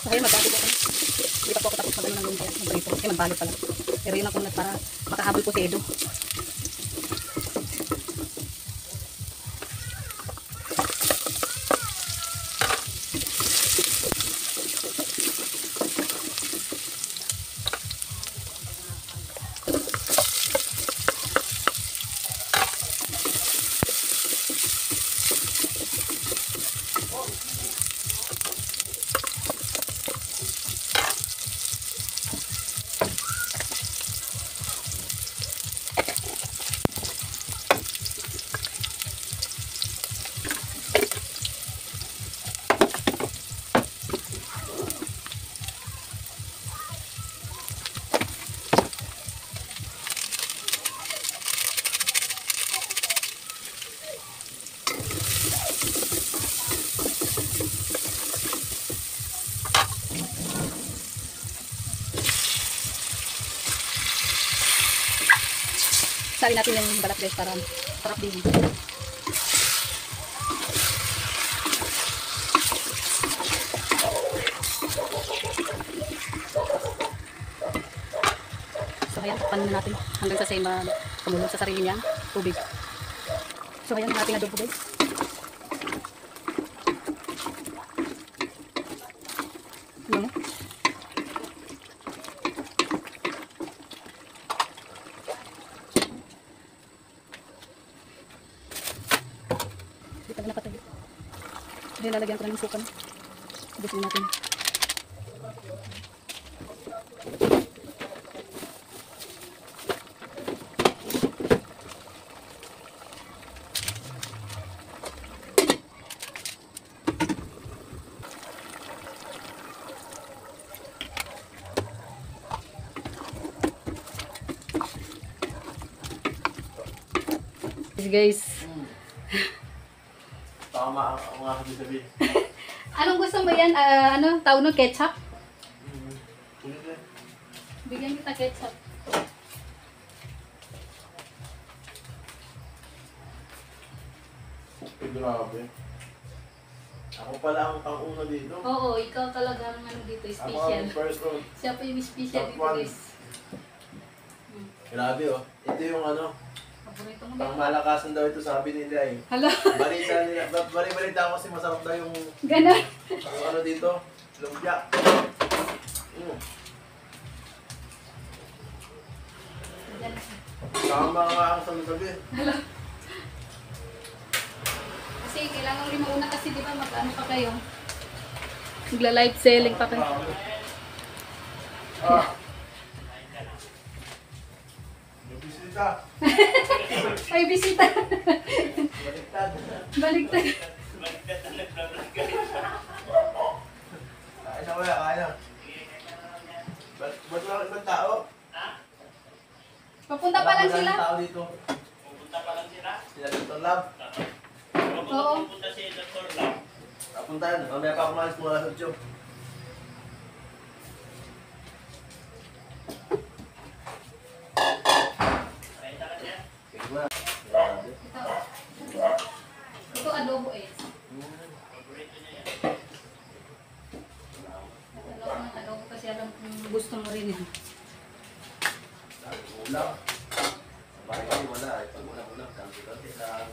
So kaya magbalot ako. Hindi pa po ako tapos mag-ano ng lumpia. Magbalito. Kaya magbalot pala. Pero yun ako para makahabol po si Edo. Sali natin yung balat guys para sarap din. So ayan, panin na natin hanggang sa same kumulong sa sarili niyang tubig. So ayan, natin adobo guys. Ano? Hindi pa napatay. Hindi, lalagyan ko na ng suka. Ubusin natin. Guys. Tama ang mga sabihin. Anong gusto mo yan? Ano? Tawag no? Ketchup? Bigyan kita ketchup. Grabe. Ako pala ang pang-una dito. Oo, ikaw talaga ang ano dito, Ako special. ang first one. Siya pa yung special Top dito one. guys. Grabe oh. Ito yung ano, Paborito mo pang dito. malakasan daw ito sabi nila eh. Hala, Balita nila, balita ako kasi masarap daw yung ganon. ano dito, lumpia. Tama nga ang sabi. Kasi kailangan rin mauna kasi di ba mag-ano pa kayo. Magla-live selling pa kayo. Ah. Bisita. Ay, bisita. Baliktad. Baliktad. Kain na kuya, kain na. Ba't wala ibang tao? Papunta pa lang Wala sila. tao dito. Pupunta pa lang sila. Sila Dr. Love. Oo. Pupunta si Dr. Lam. Kapuntahan. Mamaya pa kumalis mga alas 8. Pakita ka niya. Sige na. Grabe. Ito adobo eh. Paborito niya yan. Adobo kasi alam kung gusto mo rin eh. Ulam. Sabay kayo wala. Pag ulam-ulam, kanti-kanti lang.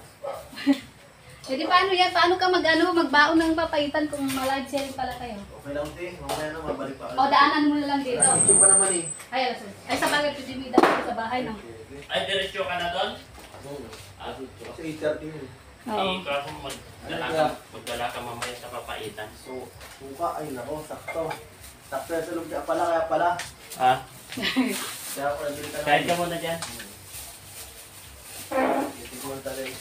E di paano yan? Paano ka magbaon ng papaitan kung ma-live selling pala kayo? Okay lang din. Mamaya na mabalik pa. O daanan mo na lang dito. Yung pa naman eh. Ay, alas. Ay, sa bagay, pwede mo daan sa bahay no? Ay, diretsyo ka na doon? Kasi 8:30 yun. Oo. Ikaw ako magdala ka mamaya sa papaitan. So, suka ay nako, sakto. Sakto yan sa lumpia pala, kaya pala. Ha? Kaya ako nabili ka Kahit ka muna dyan. Hindi ko ang talay.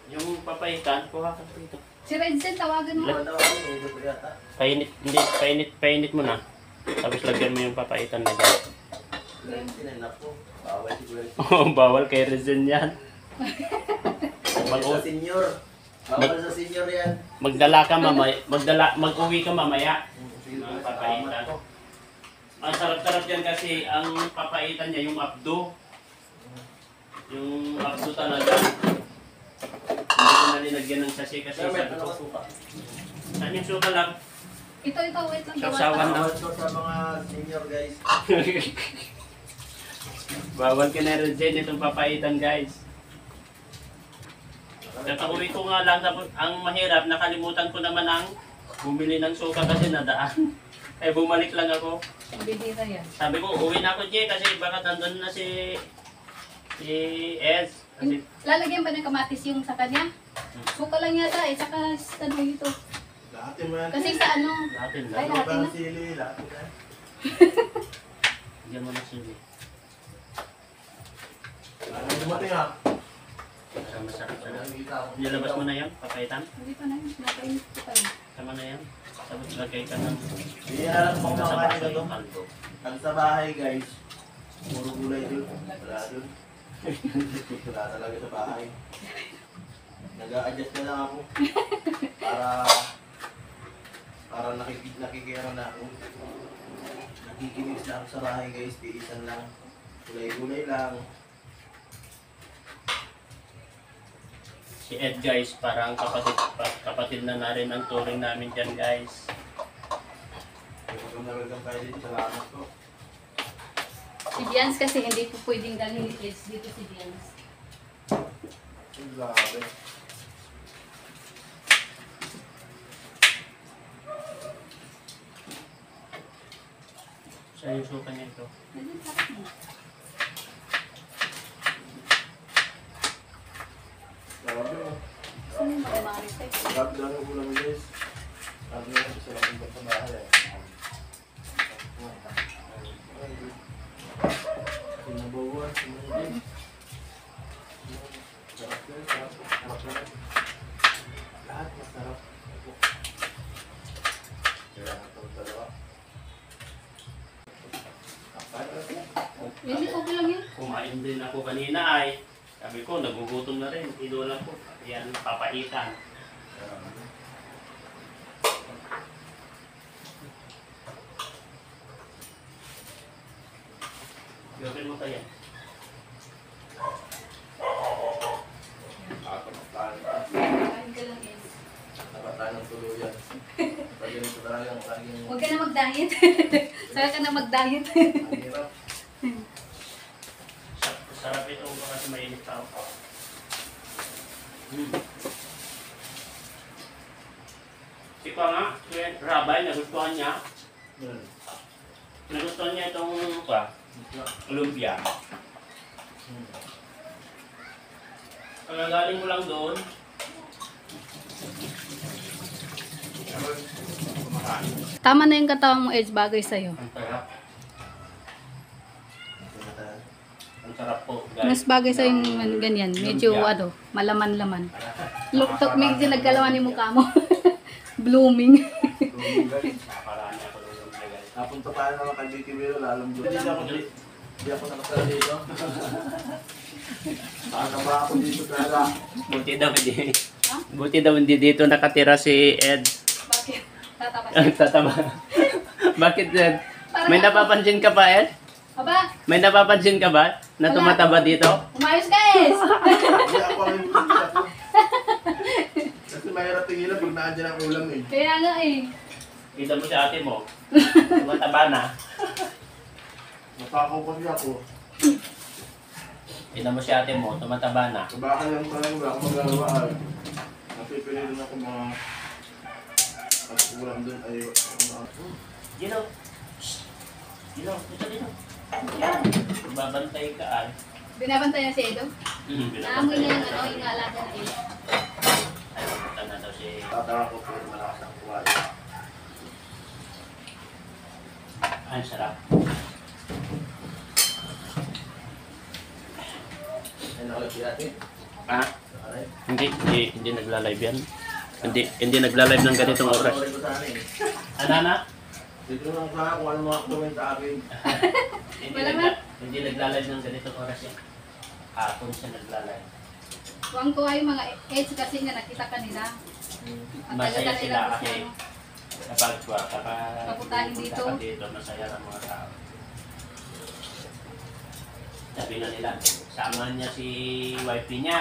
Yung papaitan, kuha ka dito. Si Redzen, tawagan mo. Wala daw ako, may gusto yata. Painit mo na. Tapos lagyan mo yung papaitan na dyan. Sinanap ko. Bawal siguro. Oh, bawal kay Rezen yan. Bawal sa senior. Bawal sa senior yan. Mag-uwi ka mamaya. Ang papaitan. Ang sarap-sarap yan kasi ang papaitan niya yung abdo. Yung abdo talaga. Hindi ko na nilagyan ng sachet kasi Kaya may sabi ano ko, ka suka. saan yung suka lang? Ito, wait lang. Sausawan na. Bawal to sa mga senior guys. Bawal ka na rin din itong papaitan, guys. Nakauwi ko nga lang, tapos ang mahirap, nakalimutan ko naman ang bumili ng suka kasi nadaan. Eh, bumalik lang ako. Bibira yan. Sabi ko, uwi na ako, Jay, kasi baka nandun na si Ez. Kasi, Lalagyan ba ng kamatis yung sa kanya? Suka lang yata eh, saka ano ito. Lahat yung mga Kasi sa ano, natin ay lang. lahat na. sili, lahat na. Diyan mo na sili. Ano dumating ha? Masarap na. Nakikita ko. Nilabas mo na yan, papaitan. Hindi pa na yun, napainit ko pa yun. Tama na yan. Tapos lagay ka ng Hindi na alam kung sa makakain baso ka to. yung kaldo. Pag sa bahay guys, puro gulay dun. Wala dun. Wala talaga sa bahay. Nag-a-adjust na lang ako. Para nakikira na ako. Nakikinis na ako sa bahay guys. Tiisan lang. Gulay-gulay lang. Si Ed, guys, parang kapatid na rin ang turing namin dyan, guys. Kung nagagampay din, salamat ko. Si Bians kasi hindi po pwedeng dalhin ni kids dito si Bians. Grabe. Sa yung suka niya ito. Ganun, sarap mo. Grabe mo. Saan yung marimari tayo? Grabe lang yung ulam guys. Sabi nga, isa lang yung sa bahay eh. Sinabawan, sinabawan. Sarap yan, sarap. Sarap yan. Lahat masarap. Kaya itong dalawa. Hindi, okay lang yun. Kumain din ako kanina ay. Sabi ko, nagugutom na rin. Inulan ko. Yan, papaitan. Gawin mo kaya. Kain ka lang eh. Dapat tayo ng tuluyan. Pag ganito talaga ang laging Huwag ka na mag-diet. Saka ka na mag-diet. ang hirap. Sarap ito kasi mainit pa ako. Si Kwa nga, si Rabay, nagustuhan niya. Yan. Nagustuhan niya itong lumpia. Kagagaling mo lang doon. Kumakain. Tama na yung katawan mo, Edge, bagay sa'yo. Ang sarap. Tumatahan. Ang sarap po, Mas guys. bagay sa'yo yung ganyan. Medyo ano, malaman-laman. Luktok, medyo nagkalawan yung mukha mo. Blooming. Tulong guys. Naparami ako ng lumpia, guys. Napunta tayo naman kay Vicky Vero, lalong doon. Hindi ako nakasal dito. Nakakaba ako dito talaga. Buti daw hindi dito nakatira si Ed. Bakit? Tatapas. Tatama. Bakit Ed? May napapansin ka pa, Ed? Aba, May napapansin ka ba na Wala. tumataba dito? umayos guys! Hindi ako ang hindi ako. Kasi mahirap tingilan pag naandyan ang ulam eh. Kaya nga eh. Kita mo si ate mo. Tumataba na. Napakupag niya ako. Kita mo si ate mo, tumataba na. Kabakan lang talaga, wala akong magagawa ay. Napipili rin ako mga ulam doon ay Gino. Gino, dito. Yan. Babantay ka ay. Binabantayan si Edo. Naamoy niya yung ano, yung alaga na Edo. Ay, pupunta na daw si... tatawa ko pero malakas ang kuwari. Ay, sarap. Ay, nakalap si ate. Ha? Nakalap. Hindi nagla-live yan. Hindi nagla-live ng ganitong oras. Panoorin ko sana eh. Ano na? Dito lang sa kung ano mga comment sa akin. Hindi nagla-live ng ganitong oras yan. Hapon siya nagla-live. Huwag ko ay mga Edge kasi nga nakita kanila. Ang Masaya tagal-tagal sila lang kasi ano. kapag Papuntahin pupunta dito. ka dito, masaya ang mga tao. Sabi na nila, samahan niya si wife niya.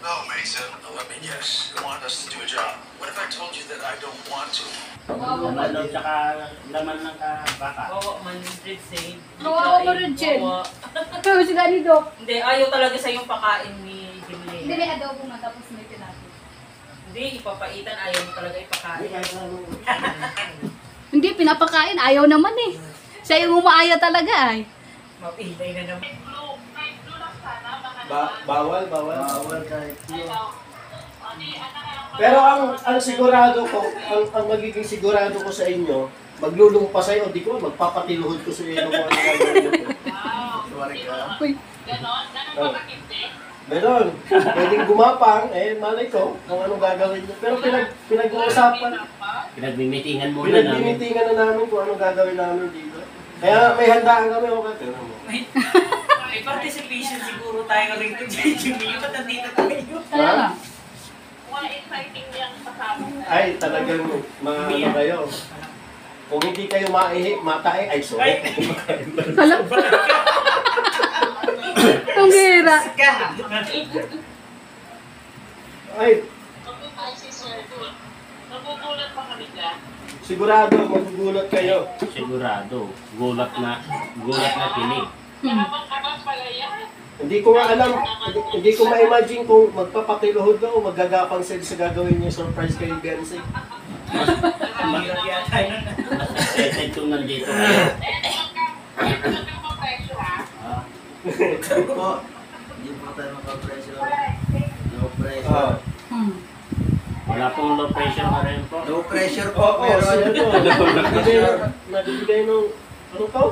No, Mason. Let me guess. You want us to do a job. What if I told you that I don't want to? Laman daw, tsaka laman ng baka. Oo, man, Red Saint. Oo, Red Saint. Pero si Gani Doc. Hindi, ayaw talaga sa yung pakain ni Jimmy. Hindi, may adobo nga tapos may tinapos. Hindi, ipapaitan, ayaw mo talaga ipakain. Hindi, pinapakain. Ayaw naman eh. Siya yung umaaya talaga ay. Mapilay na naman. Bawal, bawal. Bawal kahit Pero ang sigurado ko, ang magiging sigurado ko sa inyo, maglulumpa sa'yo, di ko, magpapatiluhod ko sa inyo kung ano gagawin ko. Sorry ka. Uy, Oh. Meron. Pwedeng gumapang, malay ko kung anong gagawin nyo. Pero pinag-uusapan, Pinagmimitingan muna namin. pinagmimitingan na namin kung anong gagawin namin dito. Kaya may handaan kami, okay? May participation siguro tayo rito, Jimmy. Ba't nandito tayo? talaga. Ay, talagang ano kayo. Kung hindi kayo matae, ay sorry. Alam. Ang hira. Ay, sigurado, magugulat kayo. Sigurado. Gulat na kinig. Hindi ko nga alam, hindi ko ma-imagine kung magpapatiluhod ka o maggagapang sila sa gagawin niya surprise kay Beyonce. Excited kung nandito kayo. Po, hindi po tayo makapressure. No pressure. Ah. Wala pong low pressure na rin po. No pressure Oo, po, pero sila to. Nagbibigay ng, ano to?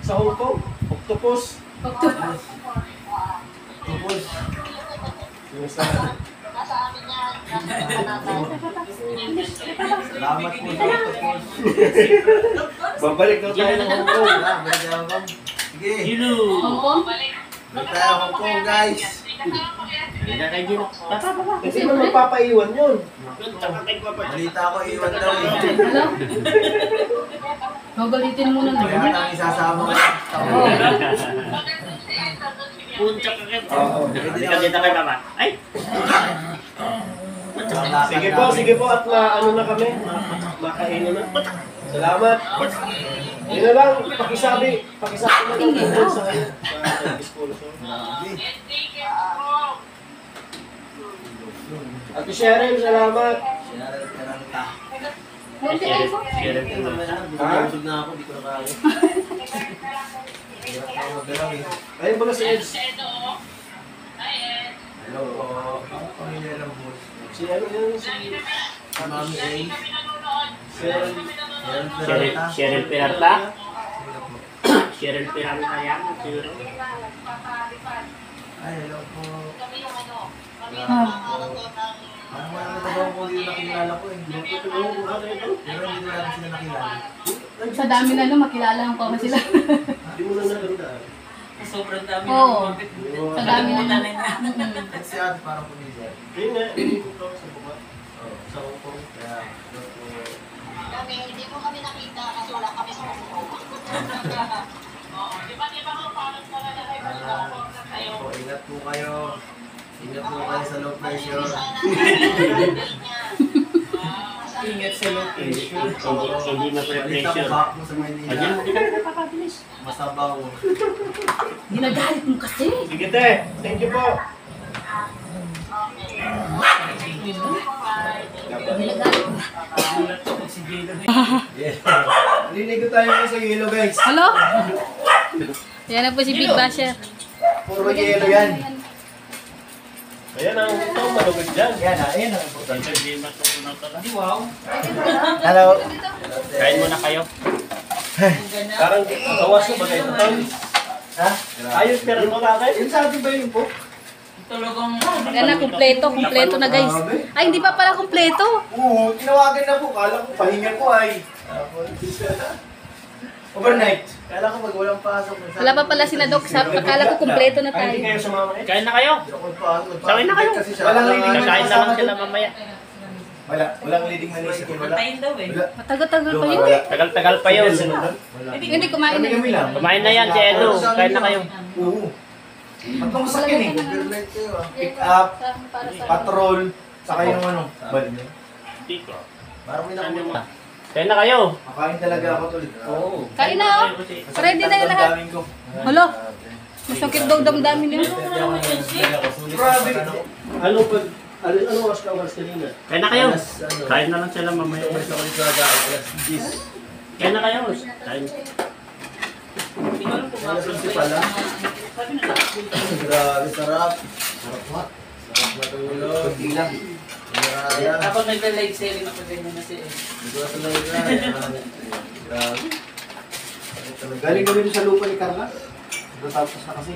Sa Hong Kong? Octopus. Tapos, salamat po sa tapos. Babalik daw tayo ng Hong Kong. Sige, Hello! Hong Kong? balik tayo Hong Kong guys. Halika kay Gino. Kasi naman magpapaiwan yun. Balita ko, iwan daw eh. Alam? Magalitin muna na. Kaya nang isasama ko. Punta ka kayo. Oo. Hindi ka dito kay Papa. Ay! Sige po, at ano na kami, makainan na. Salamat. Yun na lang, pakisabi na lang tungkol sa sponsor. Ate Cheryl, salamat. Hindi ay ko. Share it mo. Busog na ako, di ko na kaya. Hirap na ako magalaw eh. Ayun pala si Eds. Hello po. Ako pamilya lang po. Si ano yun, si Mami A. Cheryl. Cheryl Peralta. Cheryl Peralta yan. Siguro. Ay, hello po. Ah. Parang wala na trabaho ko dito nakilala ko eh. Pero hindi ko lang sila nakilala. Sa dami na no, makilala ang pa sila. Hindi mo na nagandaan. Sobrang dami Oo. ng Sa dami na no. At si Ad parang pumilya. Yun nga, hindi ko to sa baba. Sa Hong Kong. Kaya, hello po. Hindi mo kami nakita kasi wala kami sa Hong Kong. Po, ingat po kayo. Ingat po kayo sa low pressure. Ingat sa location. Hindi Balita ko ma-pressure. back mo sa Maynila. Ayun, hindi ka napapabilis. Masabaw. Ginagalit mo kasi. Sige te, thank you po. Ginagalit mo. Gulat ako si Jado. Yeah. Liligo tayo ngayon sa yelo guys. Hello? Yan na po si Big Basher. Puro yelo yan. Ayan ang ito, malugod dyan. Yan ha, ayan ang importante. Hindi matutunan pala. Di wow. Hello. Kain muna kayo. Parang gawas ko bagay ito. Ha? Ayos, pero ito natin. Yung sa atin ba yung po? Talagang... Yan na, kumpleto na guys. Ay, hindi pa pala kumpleto. Oo, tinawagan na po. Kala ko pahinga ko ay. Overnight. Kala ko pag walang pasok. Wala pa pala sila Doc. Akala ko kumpleto na Ay, hindi tayo. kayo sumama eh. Kain na kayo. Sawin na kayo. Walang leading Kakain manis. na lang sila mamaya. Walang leading manis. Wala. Patayin daw eh. Wala. Matagal-tagal pa yun. Tagal-tagal pa yun. Wala. Hindi kumain na. Kami lang. Kumain na yan si Edo. Kain na kayo. Oo. Tatlong sasakyan eh. Overnight Pick up, Para sa patrol, saka yung ano. Dito. Parang may nakuha. Kaya na kayo. Makain talaga ako tuloy. Oo. Kain na, oh. Ready na yung lahat. Damdamin ko. Hala, masakit daw damdamin niya. Grabe. Ano oras ka oras kanina? Kaya na kayo. Alas, ano, Kain na lang sila mamaya. umalis ako dito sa alas 10. Kaya na kayo. Kain. Hindi ko alam kung Alas 11 pala. Sabi na lang. Grabe, sarap. Sarap nga. Sarap matulog. Kunti lang. Maraya. Kapag nagla-live selling ako ganyan na si Hindi ko na talaga. Grabe. Galing kami doon sa lupa ni Carla. Natapos na kasi.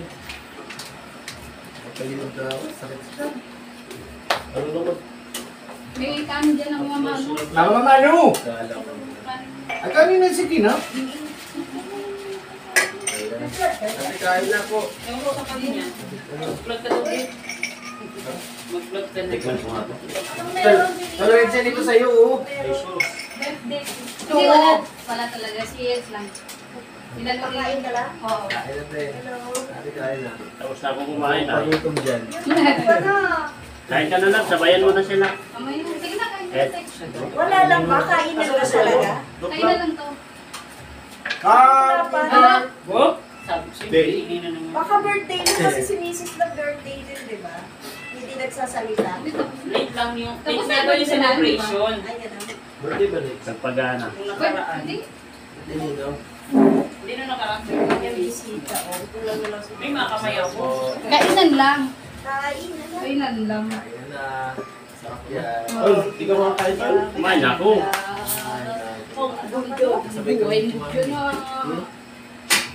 Kapalinog na ako. Sakit siya. Ano naman? May kanin dyan ang mga mamo. Mama Manu! Ay, kanina si Kina. Kasi kain na po. Ewan ko sa kanya. Mag-vlog ka daw eh. Mag-vlog ka na. Tikman ko nga to. Tolerance yan ito sa'yo, oh. Birthday. Hindi, wala talaga. CS lang. Pinagpakain ka lang? Oo. Kain na, pre. Ate, kain na. Tapos na akong kumain. Pagutom dyan. Kain ka na lang. Sabayan mo na sila. Mamaya, sige na, kain Eh. na. Wala lang ba? Kainan ka talaga? Kain na lang to. Oh? Sabi ko sa'yo, hindi na naman. Baka birthday mo kasi si Mrs. na birthday din, di ba? Hindi nagsasalita. Late lang yung, Tapos late na yung celebration. Ayan ang Birthday ba next? Nagpagana. Kung nakaraan. Hindi. Hindi daw. Hindi na nakaraan. yung bisita. O, kulang na lang May mga kamayaw ko. Kainan lang. Kainan na. Kainan lang. Kain na. Sarap yan. Ay, hindi ka makakain tayo. Kumain na ako. Sabay ko. Buhay mo yun ah.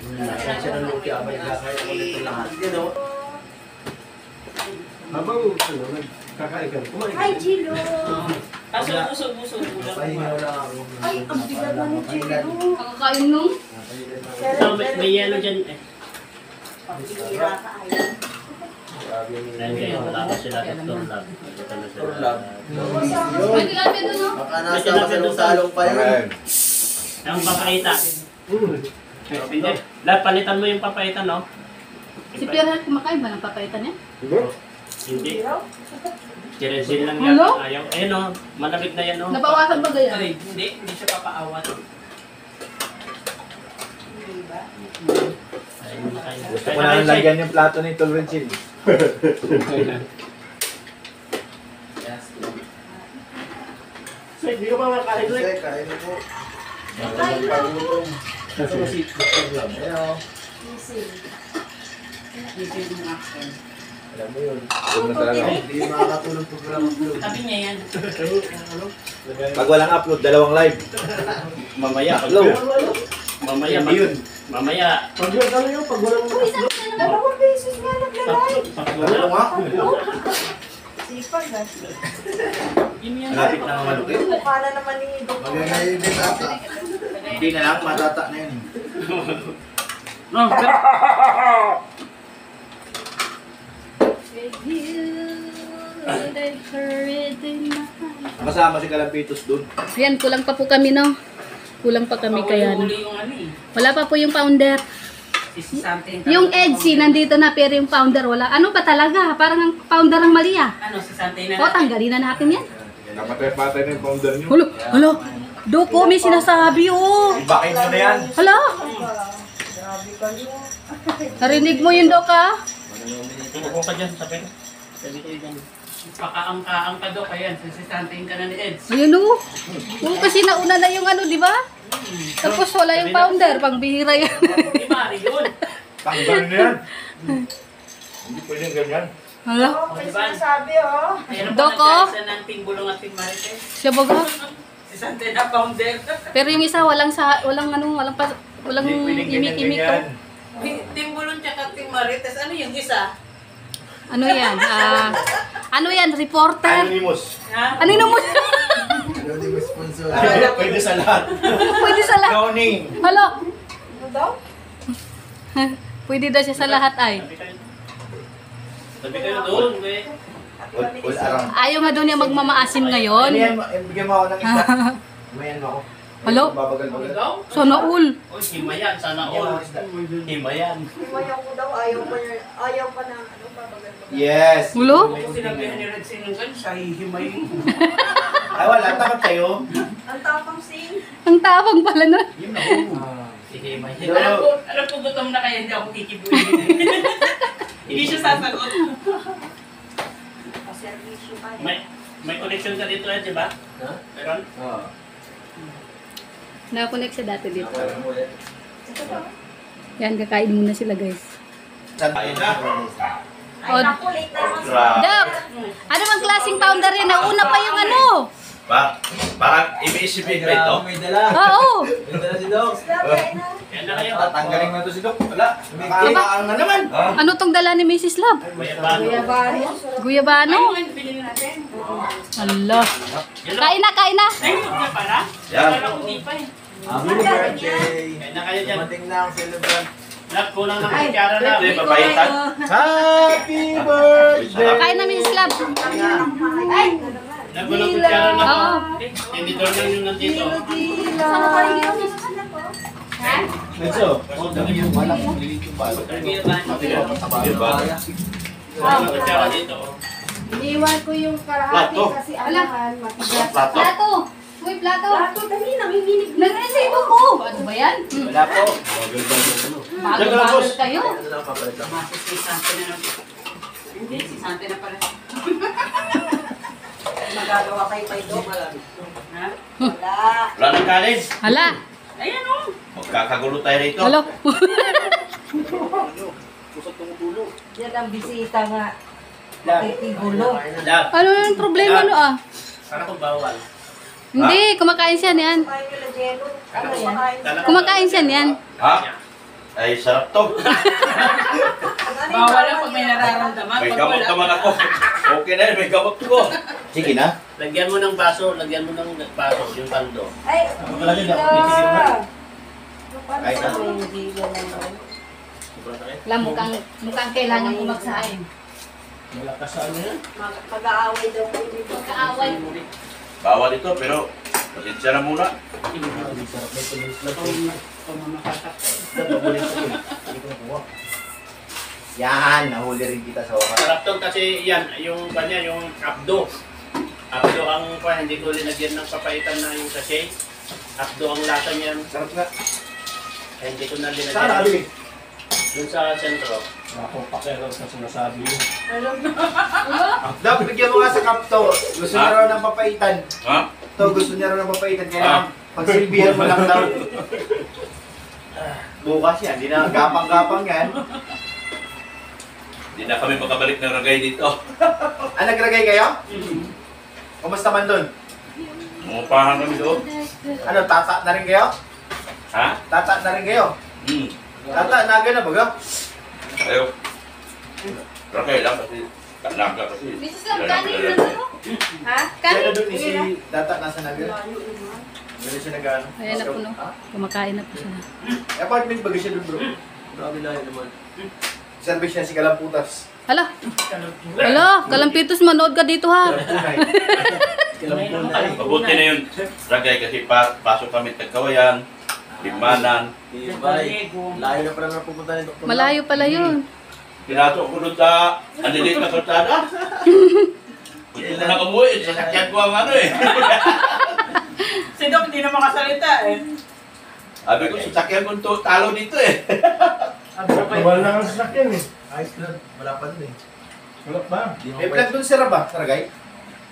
Kaya siya ng luki. Abay, kakain ako nito lahat. Yan, oh. Habang kakain ka, kumain ka. Hi, Chilo! Kaso busog-busog. Pahinga lang ako. Ay, ang bigat mo ni Chilo! Kakakain nung. So, may yellow dyan eh. Pagkira ka ayaw. Dahil kayo, wala pa sila sa Torlab. Ito na sila. Torlab. Pwede lang pwede no? Baka nasa masalong-salong pa yun. Ang papaita. Hindi. Lahat, palitan mo yung papaita, no? Si Pierre, kumakain ba ng papaitan niya? Hindi. Kiresin lang Hello? yan. Ayaw. Ayun, no? Malamig na yan, no? Nabawasan ba ganyan? Ay, hindi siya papaawat. Ayun na kayo. Gusto ko na lagyan yung plato ni Tolrencil. So, hindi ka pa makakain ulit. Kasi, kain na po. Pagutom. Ito na si Dr. Lam. Ayan, oh. Alam mo yun. Huwag na talaga. Hindi makakatulong programa ko. Sabi niya yan. Pag walang upload, dalawang live. Mamaya. Hello. Mamaya. Hindi yun. Mamaya. Pag ano yun, pag walang Dalawang beses nga naglalay. Ano nga? Sipag na. Yun yan. Malapit na naman. Mukha na naman ni Dr. Magagayin din ata. Hindi na lang, matata na yun. No, pero... Kasama si Kalampitos dun. Yan, kulang pa po kami no. Kulang pa kami kaya no. Uli yung ano eh. Wala pa po yung founder. Si something. Yung Edsy, nandito na pero yung founder wala. Ano ba talaga? Parang ang founder ang mali ah. Ano, si something na O, tanggalin na natin yan. Napatay-patay na yung founder nyo. Hulo, hulo. Doko, may sinasabi oh. Ibakin nyo na yan. Hala, Grabe kayo. narinig mo yun Dok ah? Tumuko ka dyan, sabi ko. Sabi ko dyan. Pakaang ka daw kaya. Si something ka na ni Eds. Ayun oh. Oo, kasi nauna na yung ano, di ba? Tapos wala yung founder, pang bihira yan. Di Mari yun. Tanggal na yan. Hindi pwedeng ganyan. Hala, Oh, may sinasabi oh. Mayroon Dok, pa oh. nagkaisa ng Timbulong at Ting Marites. siya baga. Si something na founder. Pero yung isa walang walang Hindi pwedeng imik-imik ganyan-ganyan. to. Timbulong tsaka Ting Marites. Ano yung isa? Ano yan? Ano yan? Reporter? Anonymous. Ha? Ano yun mo? Ano di mo sponsor? Pwede sa lahat. Pwede sa lahat. No name. Hala, Ano daw? pwede daw siya sa lahat ay. Sabi kayo doon, we. All around. Ayaw nga doon niya magmamaasim ngayon. Ano yan? Bigyan mo ako ng isa. Mayan mo ako. Hello? Babagal-bagal. Sana all. Uy, himayan, sana all. Himayan. Himayaw ko daw, ayaw pa na, ano, pabagal-bagal. Yes. Hello? Kung sinabihan ni Red Sinungan, siya hihimayin. Ay, wala. Takot kayo. Ang tapang sing. Ang tapang pala na. Yun na. Sige, himayan. Hello. Alam ko gutom na kaya hindi ako kikibuhin. Hindi siya sasagot. Servisyo pa. May connection ka dito, di ba? Ha? Meron? Oo. Nakakonect siya dati dito. Ako mo ulit. Yan, kakain muna sila guys. Ayun na. Ay, naku, late na naman Grabe. Dok! Ano bang klaseng founder yan? Nauna pa yung ano? Parang i-isipin ba ito? May dala. Oo! May dala si Doc. Yan na kayo. Tanggalin mo na to si Doc. Wala. Nakakaang na naman. Ano tong dala ni Mrs. Love? Guyabano. Guyabano? Ano yung binili natin? Hala. Kain na, kain na. Ay, huwag na pala. Yan. Parang hindi pa eh. Happy birthday. Kaya na kayo dyan. Dumating na ang celebrant. Nak, kulang ng kutsara na. Ito yung papaitan. Happy birthday. Kain na, Mrs. Love. Ay, Nak, kulang kutsara na. Oo. Tinidor lang yung nandito. saan pa rin yun? Medyo. Wala kong lilit yung balo. Kulang kutsara dito. Iniwan ko yung Plato. kasi alahan, matigas. Plato. Plato. Uy, plato. Plato, dali, nanginginig na. Nag-resibo ko. Ano ba yan? Wala po. Bagal-bagal kayo. Si Sante na naman. Hindi, si Sante na pala. Magagawa kayo pa ito. Ha? Wala. Wala ng college. Hala. Ayan o. Magkakagulo tayo rito. Hello. Yan ang bisita nga. Nakikigulo. Lab. Ano yung problema no ah? Para kung bawal. Hindi, kumakain siya niyan. Kumain nila Jello. Ano yan? Kumakain siya niyan. Ha? Ay, sarap to. Bawal lang pag may nararamdaman. May Pag gamot wala- naman ako. Okay na yun, may gamot ko. Sige na. Lagyan mo ng baso, lagyan mo ng baso, yung paldo. Ay, Wala din ako. Paano sa hindi yan naman? Wala, mukhang kailangan kumaksain. Malakas sa ano yan? Mag-aaway daw kayo dito. Kaaway. Bawal ito, pero pasensya na muna. Sarap na ito. Yan, nahuli rin kita sa wakas. Sarap to kasi yan, yung kanya, yung abdo. Abdo ang hindi ko linagyan ng papaitan na yung sachet. Abdo ang lasa niyan. Sarap nga. Kaya hindi ko na Saan linagyan. nakabili? Yung sa sentro. Ako, pakialam sa sinasabi mo. Dapat bigyan mo nga sa cup to. Gusto niya raw ng papaitan. Ha? To, gusto niya raw ng papaitan. Kaya pagsilbihan mo lang daw. Bukas yan. Hindi na gapang-gapang yan. Hindi na kami makabalik ng ragay dito. Ah, nagragay kayo? Kumusta man dun? Umupahan kami doon. Ano, tata na rin kayo? Ha? Tata na rin kayo? Tata, naga na baga? Ayaw. Ragay lang kasi naga kasi. Mrs. Love, kanin na ano? Ha? Kaya Kanin? doon si Tata nasa naga? Doon siya nag-ano? Ayan na po no. Kumakain na po siya. Apartment baga siya doon bro. Grabe na yun naman. Service niya si Kalamputas. Hala. Hala, Kalampitos, manood ka dito ha. Kalampunay. Kalampunay. Mabuti na yun. Ragay kasi pasok kami Tagkawayan, Limanan. Layo na pala na pupunta ni Dr. Malayo pala yun. Pinasok ko doon sa alilit na kalsada. Gusto ko na umuwi. Sasakyan ko ang ano eh. Si Doc hindi na makasalita eh. Sabi ko, sasakyan ko talo dito eh. Wala lang ang sasakyan eh. Ice blood. Wala pa dun eh. Wala ba? May plug dun sir ba? Saragay?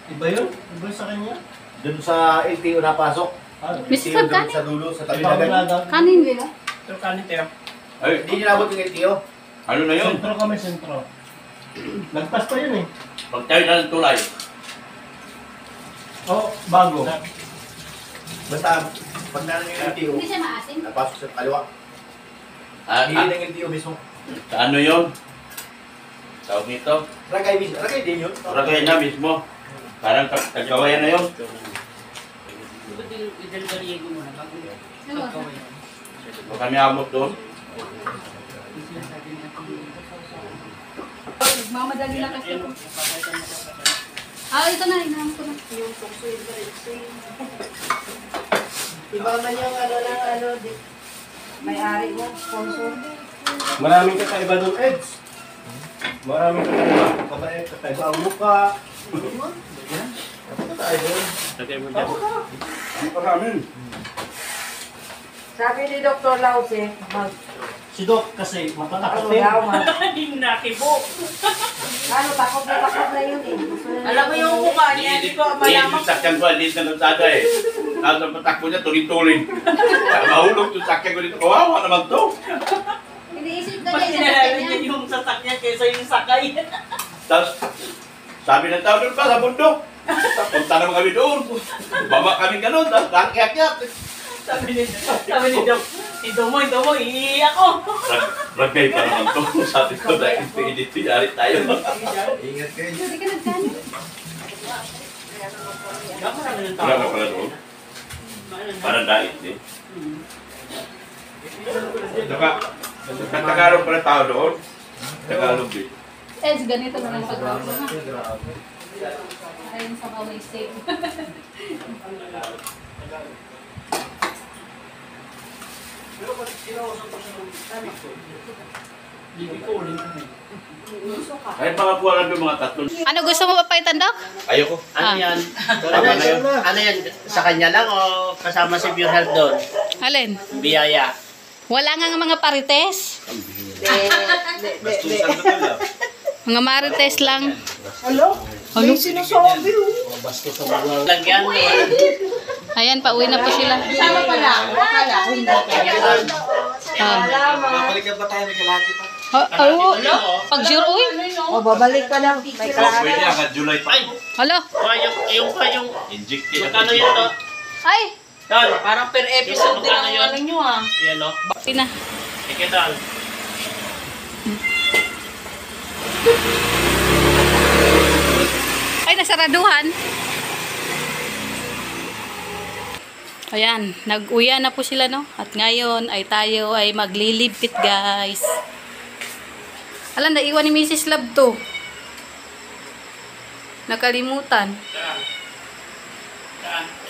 Iba yun? Iba sa kanya? Dun sa LTO napasok. Mrs. LTO Love, dun kanin. sa dulo, sa tabi na ganun. Kanin nila. Ito kanin tayo. Ay, Hindi niyo nabot yung LTO. ano na yun? Sentro kami, sentro. Nagpas pa yun eh. Pag tayo na ng tulay. Oh, bago. Basta, pag nanan yung LTO, Hindi siya maasim. napasok sa kaliwa. Ah, Hindi ng LTO mismo. sa ano yun? Tawag nito? Ragay mismo. Ragay din yun. Ragay na mismo. Parang Tagkawayan na yun. Ba't idalgaliego mo na bago pagkawin? Pag kami amot doon. Nagmamadali na kasi ako. Ah, ito na. Inahamon ko na. Iba man yung may-ari mo, sponsor. Maraming kakaiba doon, Eds. Maraming kakaiba ang mukha. Ano tayo doon? Lagay mo dyan. Maraming. Sabi ni Dr. Lause, Si Doc kasi matatakot ano daw, Nakibo. ano, takot na yun eh. Gusto na Alam mo yung mukha niya, hindi ko malaman. Yung sakyan ko, alis na kalsada eh. Tapos ang patakbo niya, tuloy-tuloy. Mahulog yung sakyan ko dito. Kawawa naman to. Iniisip na Mas niya sa sinalalan kanya. niya yung sasakyan kaysa yung sakay. Tapos, sabi ng tao doon pa sa bundok. Punta naman kami doon. Baba kami ganun. Tapos kakyat-kyat. Sabi ni Doc, ito mo, iiyak ko. Ragay pa naman to. Sabi ko dahil edit yari tayo. Ingat kayo dyan. Hindi ka nagkano. Marami ng Wala ka tao. pala doon. Para dait eh. Saka, Tagalog pala tao doon. Tagalog din. Eds, ganito na lang pag-vlog mo ha. Grabe. Ayun sa mga mistake. Ay, makakuha lang yung mga tatlo. Ano gusto mo papaitan, Doc? Ayoko. Ano yan? Tama na yun. Ano yan? Sa kanya lang o kasama si Pure Health doon? Alin? Biyaya. Wala nga mga parites. Bastusan ko to lang. Mga marites lang. Hello? May sinasabi oh. Basto sa mga. Lagyan mo. Ayan, pauwi na po sila. Sama pala. Wakala. Babalik ka ba tayo? May kalahati pa. Oo. Pag-sure, uy. O, babalik ka lang. May klaro. Pwede hanggang July pa. Ay! Hala. Yung Inject magkano yun to? Ay. Don, Parang per episode din ang Magkano yun? ano nyo ah. yan o. Pauwi na. Sige, Don. Ay, nasaraduhan. Ayan, nag-uya na po sila, no? At ngayon ay tayo ay maglilipit, guys. Alam, naiwan ni Mrs. Love to. Nakalimutan. Saan?